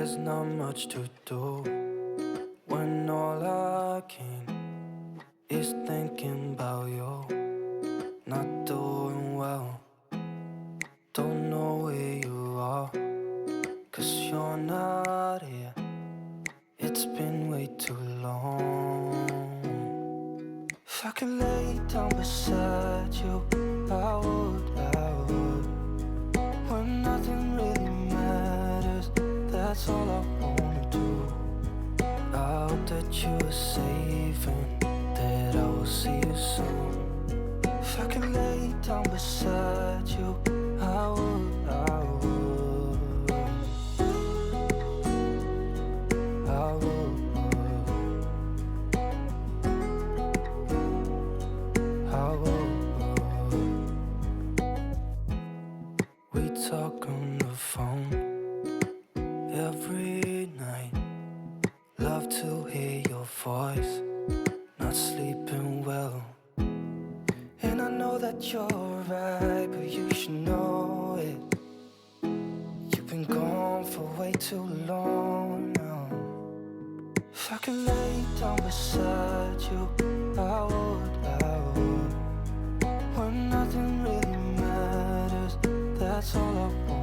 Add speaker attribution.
Speaker 1: There's not much to do when all I can is thinking about you. Not doing well, don't know where you are, 'cause you're not here. It's been way too long. If I could lay down beside you, I would, when nothing really matters, that's all I wanna do. I hope that you are safe and that I will see you soon. If I could lay down beside you, I would, I would, I would, I would. We talk on the phone every night. Love to hear your voice, not sleeping well. And I know that you're right, but you should know it. You've been gone for way too long now. If I could lay down beside you, I would, I would. When nothing really matters, that's all I want.